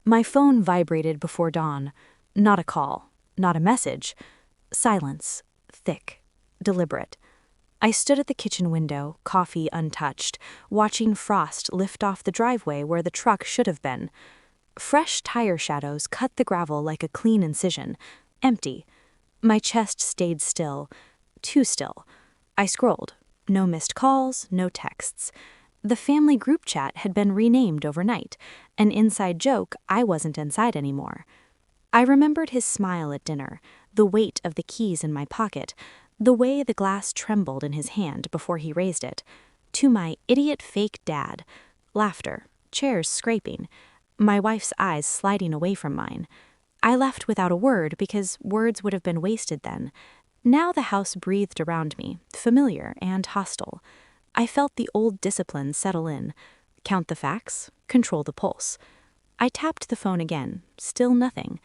My phone vibrated before dawn. Not a call, not a message. Silence, thick, deliberate. I stood at the kitchen window, coffee untouched, watching frost lift off the driveway where the truck should have been. Fresh tire shadows cut the gravel like a clean incision. Empty. My chest stayed still. Too still. I scrolled. No missed calls, no texts. The family group chat had been renamed overnight. An inside joke I wasn't inside anymore. I remembered his smile at dinner, the weight of the keys in my pocket, the way the glass trembled in his hand before he raised it. To my idiot fake dad. Laughter, chairs scraping, my wife's eyes sliding away from mine. I left without a word because words would have been wasted then. Now the house breathed around me, familiar and hostile. I felt the old discipline settle in. Count the facts, control the pulse. I tapped the phone again, still nothing.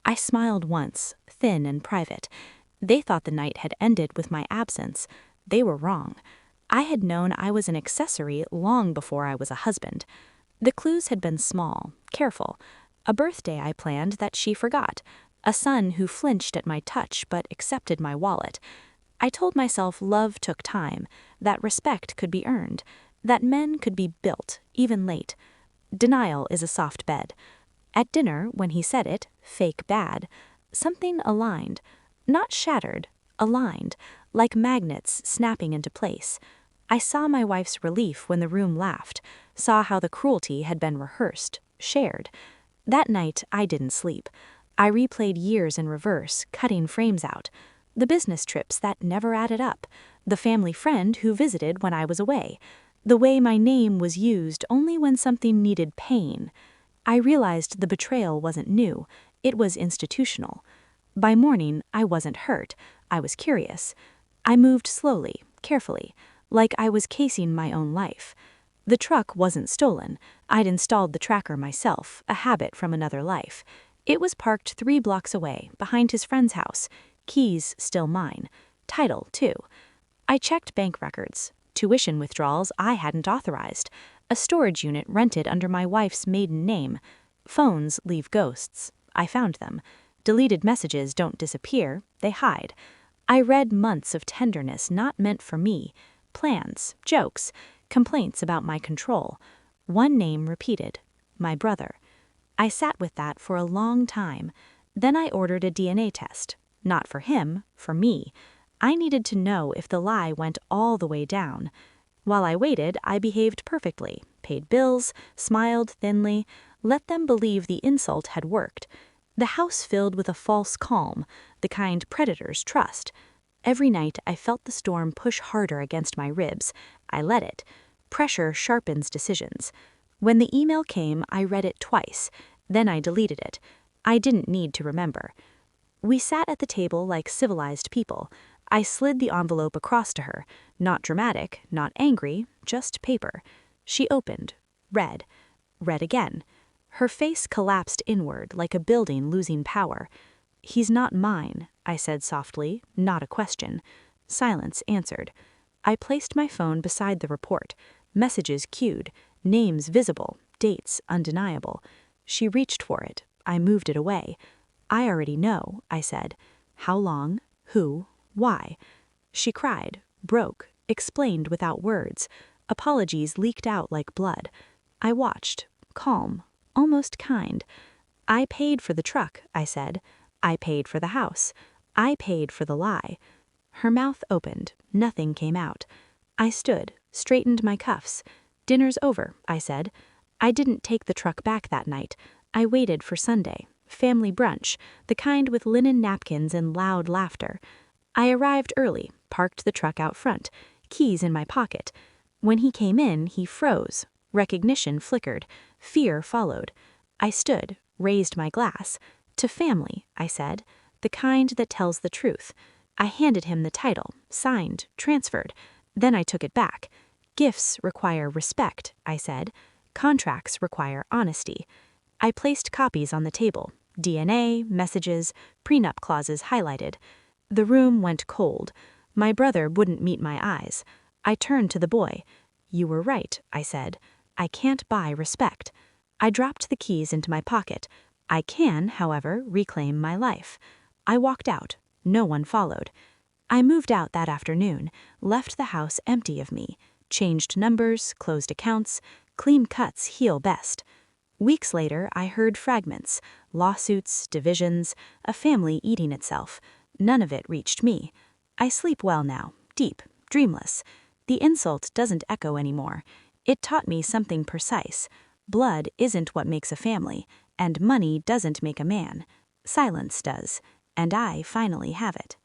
I smiled once, thin and private. They thought the night had ended with my absence. They were wrong. I had known I was an accessory long before I was a husband. The clues had been small, careful. A birthday I planned that she forgot. A son who flinched at my touch but accepted my wallet. I told myself love took time, that respect could be earned, that men could be built, even late. Denial is a soft bed. At dinner, when he said it, fake bad, something aligned. Not shattered, aligned, like magnets snapping into place. I saw my wife's relief when the room laughed, saw how the cruelty had been rehearsed, shared. That night, I didn't sleep. I replayed years in reverse, cutting frames out. The business trips that never added up, the family friend who visited when I was away, the way my name was used only when something needed pain. I realized the betrayal wasn't new, it was institutional. By morning, I wasn't hurt, I was curious. I moved slowly, carefully, like I was casing my own life. The truck wasn't stolen. I'd installed the tracker myself, a habit from another life. It was parked 3 blocks away, behind his friend's house. Keys still mine. Title, too. I checked bank records. Tuition withdrawals I hadn't authorized. A storage unit rented under my wife's maiden name. Phones leave ghosts. I found them. Deleted messages don't disappear, they hide. I read months of tenderness not meant for me. Plans, jokes, complaints about my control. One name repeated. My brother. I sat with that for a long time. Then I ordered a DNA test. Not for him, for me. I needed to know if the lie went all the way down. While I waited, I behaved perfectly, paid bills, smiled thinly, let them believe the insult had worked. The house filled with a false calm, the kind predators trust. Every night I felt the storm push harder against my ribs. I let it. Pressure sharpens decisions. When the email came, I read it twice. Then I deleted it. I didn't need to remember. We sat at the table like civilized people. I slid the envelope across to her. Not dramatic, not angry, just paper. She opened, read again. Her face collapsed inward like a building losing power. "He's not mine," I said softly, not a question. Silence answered. I placed my phone beside the report. Messages queued, names visible, dates undeniable. She reached for it. I moved it away. "I already know," I said. "How long? Who? Why?" She cried, broke, explained without words. Apologies leaked out like blood. I watched, calm, almost kind. "I paid for the truck," I said. "I paid for the house. I paid for the lie." Her mouth opened. Nothing came out. I stood, straightened my cuffs. "Dinner's over," I said. I didn't take the truck back that night. I waited for Sunday. Family brunch, the kind with linen napkins and loud laughter. I arrived early, parked the truck out front, keys in my pocket. When he came in, he froze. Recognition flickered. Fear followed. I stood, raised my glass. "To family," I said, "the kind that tells the truth." I handed him the title, signed, transferred. Then I took it back. "Gifts require respect," I said. "Contracts require honesty." I placed copies on the table. DNA, messages, prenup clauses highlighted. The room went cold. My brother wouldn't meet my eyes. I turned to the boy. "You were right," I said. "I can't buy respect." I dropped the keys into my pocket. I can, however, reclaim my life. I walked out. No one followed. I moved out that afternoon, left the house empty of me, changed numbers, closed accounts. Clean cuts heal best. Weeks later, I heard fragments, lawsuits, divisions, a family eating itself. None of it reached me. I sleep well now, deep, dreamless. The insult doesn't echo anymore. It taught me something precise. Blood isn't what makes a family, and money doesn't make a man. Silence does, and I finally have it.